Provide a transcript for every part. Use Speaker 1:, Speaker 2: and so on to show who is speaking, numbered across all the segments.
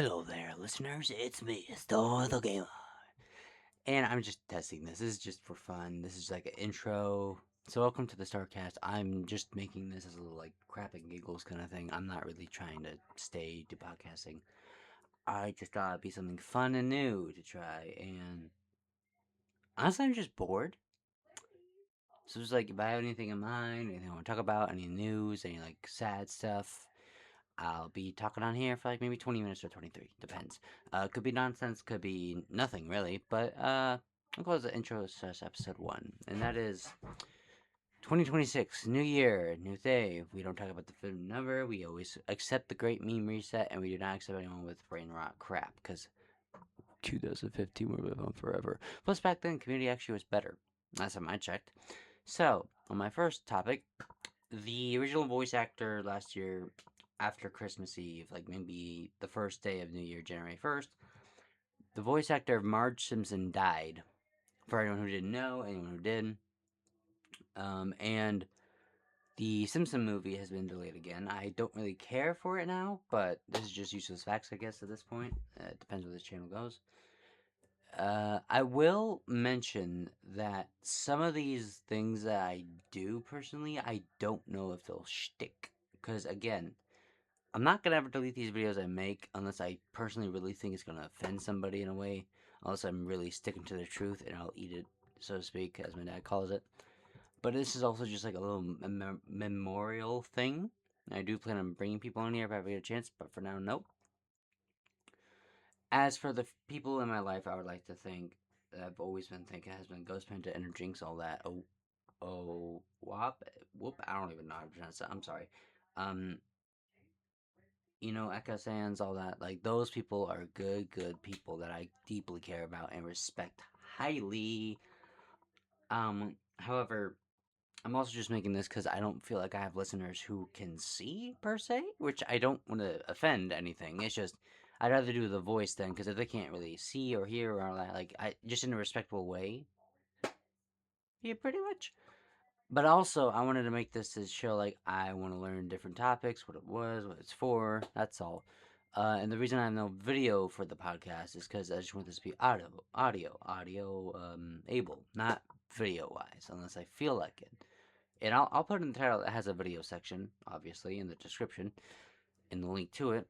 Speaker 1: Hello there, listeners. It's me, Star the Gamer. And I'm just testing this. This is just for fun. This is like an intro. So, welcome to the StarCast. I'm just making this as a little like crap and giggles kind of thing. I'm not really trying to stay to podcasting. I just thought it'd be something fun and new to try. And honestly, I'm just bored. So, it's like if I have anything in mind, anything I want to talk about, any news, any like sad stuff, I'll be talking on here for like maybe 20 minutes or 23, depends. Could be nonsense, could be nothing really, but I'll close the intro slash episode 1, and that is 2026, new year, new day. We don't talk about the film number, we always accept the great meme reset, and we do not accept anyone with brain rot crap, because 2015 will live on forever. Plus, back then, community actually was better. Last time I checked. So, on my first topic, the original voice actor last year after Christmas Eve, like maybe the first day of New Year, January 1st, the voice actor of Marge Simpson died. For anyone who didn't know, anyone who did. And the Simpson movie has been delayed again. I don't really care for it now, but this is just useless facts, I guess, at this point. It depends where this channel goes. I will mention that some of these things that I do personally, I don't know if they'll stick. Because, again, I'm not gonna ever delete these videos I make unless I personally really think it's gonna offend somebody in a way. Unless I'm really sticking to the truth and I'll eat it, so to speak, as my dad calls it. But this is also just like a little memorial thing. I do plan on bringing people in here if I ever get a chance, but for now, nope. As for the people in my life, I would like to think that I've always been thinking has been Ghost Panda, Inner Jinx, all that. Whoop, I don't even know how to pronounce it. I'm sorry. Um, Eka Sans, all that. Like, those people are good people that I deeply care about and respect highly. However, I'm also just making this because I don't feel like I have listeners who can see, per se, which I don't want to offend anything. It's just, I'd rather do the voice then, because if they can't really see or hear or all that, like, just in a respectful way, yeah, pretty much. But also, I wanted to make this to show, like, I want to learn different topics, what it was, what it's for, that's all. And the reason I have no video for the podcast is because I just want this to be able, not video-wise, unless I feel like it. And I'll put in the title that has a video section, obviously, in the description, in the link to it.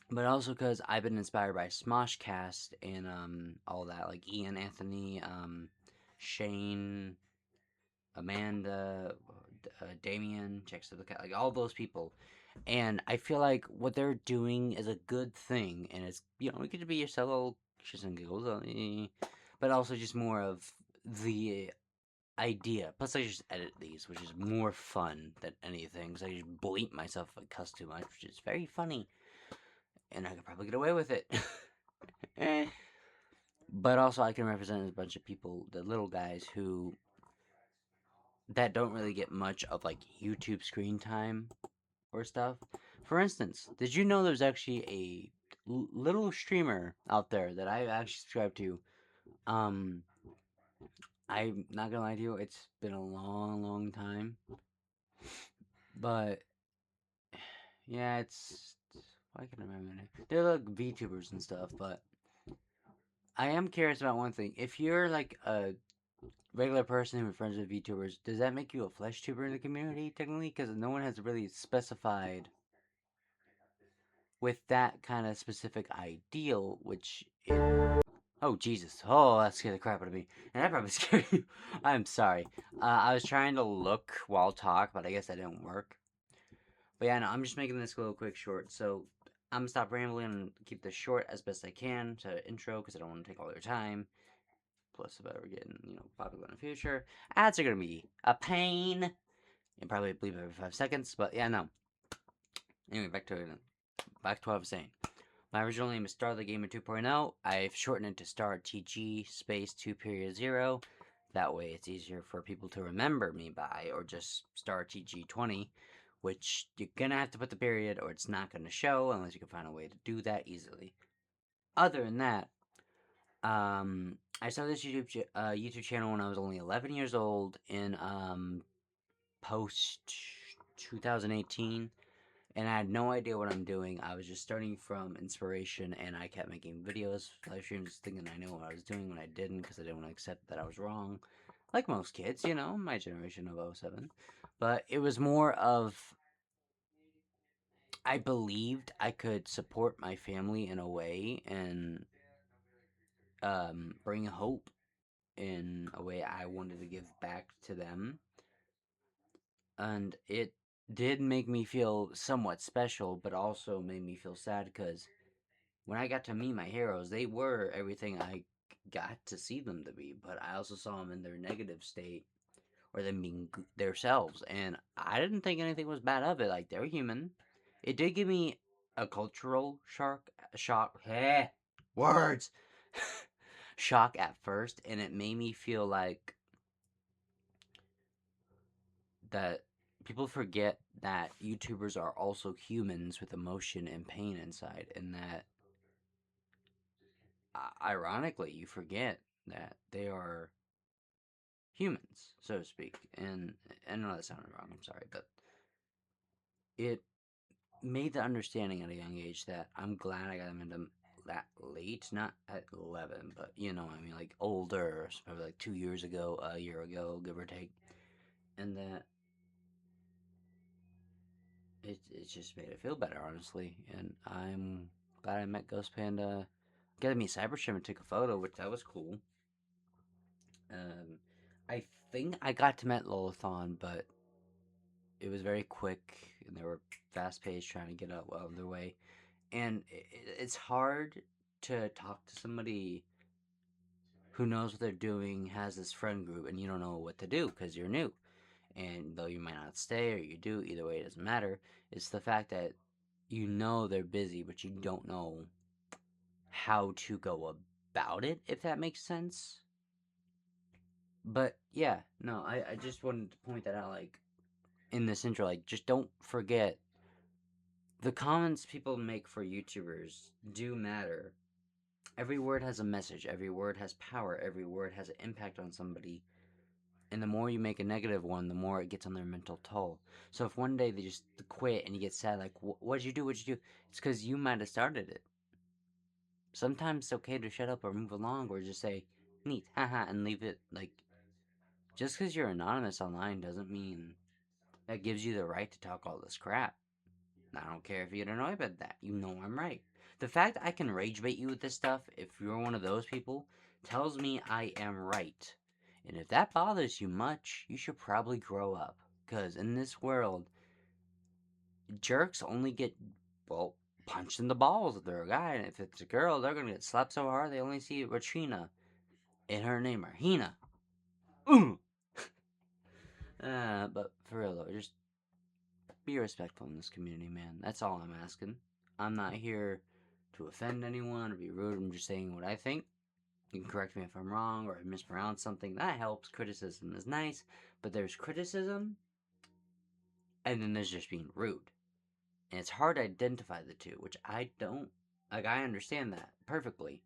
Speaker 1: But also because I've been inspired by Smoshcast and all that, like Ian, Anthony, Shane, Amanda, Damien, checks to the cat, like all those people. And I feel like what they're doing is a good thing, and it's, you get to be yourself, shits and giggles, but also just more of the idea. Plus, I just edit these, which is more fun than anything, because I just bleep myself if I cuss too much, which is very funny, and I could probably get away with it. But also, I can represent a bunch of people, the little guys that don't really get much of like YouTube screen time or stuff. For instance, did you know there's actually a little streamer out there that I actually subscribe to? Um, I'm not gonna lie to you, it's been a long time, but yeah, it's I can remember it. They're like VTubers and stuff, but I am curious about one thing. If you're like a regular person who is friends with VTubers, does that make you a flesh tuber in the community technically? Because no one has really specified with that kind of specific ideal, which oh Jesus! Oh, that scared the crap out of me, and that probably scared you. I'm sorry. I was trying to look while talk, but I guess that didn't work. But yeah, no, I'm just making this a little quick short. So I'm gonna stop rambling and keep this short as best I can to intro because I don't want to take all your time. Plus, if I ever get popular in the future, ads are gonna be a pain. And probably bleep every 5 seconds. But yeah, no. Anyway, back to what I was saying. My original name is Star the Gamer 2.0. I've shortened it to Star TG space 2.0. That way it's easier for people to remember me by, or just Star TG20, which you're gonna have to put the period or it's not gonna show unless you can find a way to do that easily. Other than that, I started this YouTube channel when I was only 11 years old in post 2018. and I had no idea what I'm doing. I was just starting from inspiration, and I kept making videos, live streams, thinking I knew what I was doing when I didn't, because I didn't want to accept that I was wrong. Like most kids, my generation of '07. But it was more of, I believed I could support my family in a way and bring hope in a way I wanted to give back to them. And it did make me feel somewhat special, but also made me feel sad because when I got to meet my heroes, they were everything I got to see them to be, but I also saw them in their negative state or them being themselves, and I didn't think anything was bad of it. Like, they're human. It did give me a cultural shock, words, shock at first, and it made me feel like that people forget that YouTubers are also humans with emotion and pain inside, and that ironically, you forget that they are humans, so to speak. And I know that sounded wrong, I'm sorry, but it made the understanding at a young age that I'm glad I got them into that late, not at 11, but I mean, like older, probably like 2 years ago, a year ago, give or take. And that it just made it feel better, honestly. And I'm glad I met Ghost Panda. Got to meet Cybershim and take a photo, which that was cool. Um, I think I got to meet Lolathon, but it was very quick, and they were fast paced, trying to get out well on their way. And it's hard to talk to somebody who knows what they're doing, has this friend group, and you don't know what to do because you're new. And though you might not stay or you do, either way, it doesn't matter. It's the fact that they're busy, but you don't know how to go about it, if that makes sense. But yeah, no, I just wanted to point that out, like, in this intro, like, just don't forget the comments people make for YouTubers do matter. Every word has a message, every word has power, every word has an impact on somebody. And the more you make a negative one, the more it gets on their mental toll. So if one day they just quit and you get sad, like, what'd you do? What'd you do? It's because you might have started it. Sometimes it's okay to shut up or move along or just say, neat, haha, and leave it. Like, just because you're anonymous online doesn't mean that gives you the right to talk all this crap. I don't care if you get annoyed about that. You know I'm right. The fact I can rage bait you with this stuff, if you're one of those people, tells me I am right. And if that bothers you much, you should probably grow up. Because in this world, jerks only get, well, punched in the balls if they're a guy. And if it's a girl, they're going to get slapped so hard they only see Ratrina in her name, Rahina. Ooh! But for real though, just be respectful in this community, man. That's all I'm asking. I'm not here to offend anyone or be rude. I'm just saying what I think. You can correct me if I'm wrong or I mispronounce something. That helps. Criticism is nice, but there's criticism, and then there's just being rude. And it's hard to identify the two, which I don't. Like, I understand that perfectly.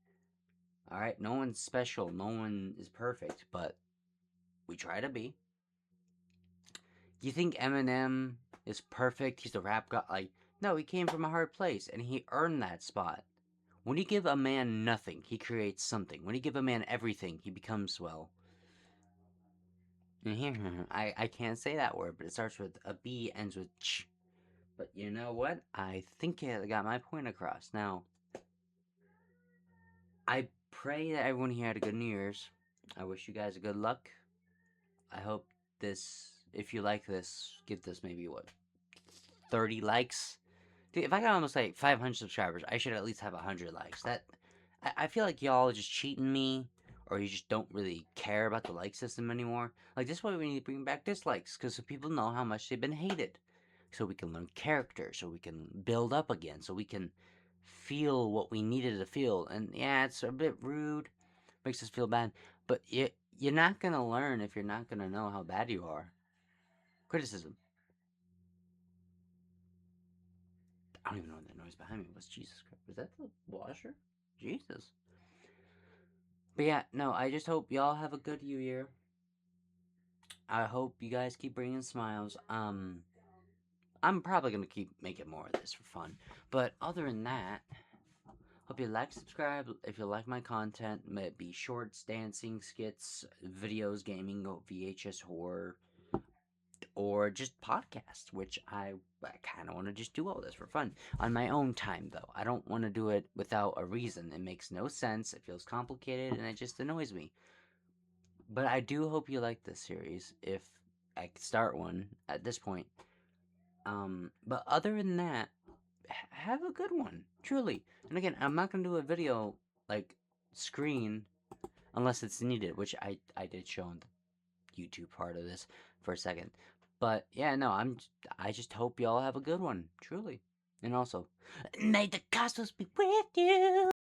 Speaker 1: Alright? No one's special. No one is perfect, but we try to be. You think Eminem is perfect? He's a rap god? Like, no, he came from a hard place, and he earned that spot. When you give a man nothing, he creates something. When you give a man everything, he becomes, well, I can't say that word, but it starts with a B, ends with ch. But you know what? I think I got my point across. Now, I pray that everyone here had a good New Year's. I wish you guys good luck. I hope this, if you like this, give this maybe, what, 30 likes? Dude, if I got almost like 500 subscribers, I should at least have 100 likes. I feel like y'all are just cheating me, or you just don't really care about the like system anymore. Like, this is why we need to bring back dislikes, because so people know how much they've been hated. So we can learn character, so we can build up again, so we can feel what we needed to feel. And yeah, it's a bit rude, makes us feel bad, but you're not gonna learn if you're not gonna know how bad you are. Criticism. I don't even know what that noise behind me was. Jesus Christ. Was that the washer? Jesus. But yeah, no, I just hope y'all have a good New Year. I hope you guys keep bringing smiles. I'm probably gonna keep making more of this for fun. But other than that, hope you like, subscribe if you like my content. May it be shorts, dancing, skits, videos, gaming, VHS horror, or just podcasts, which I kind of want to just do all this for fun on my own time, though. I don't want to do it without a reason. It makes no sense. It feels complicated, and it just annoys me. But I do hope you like this series. If I could start one at this point. But other than that, have a good one, truly. And again, I'm not gonna do a video like screen unless it's needed, which I did show on the YouTube part of this for a second. But yeah, no, I just hope y'all have a good one, truly. And also, may the cosmos be with you.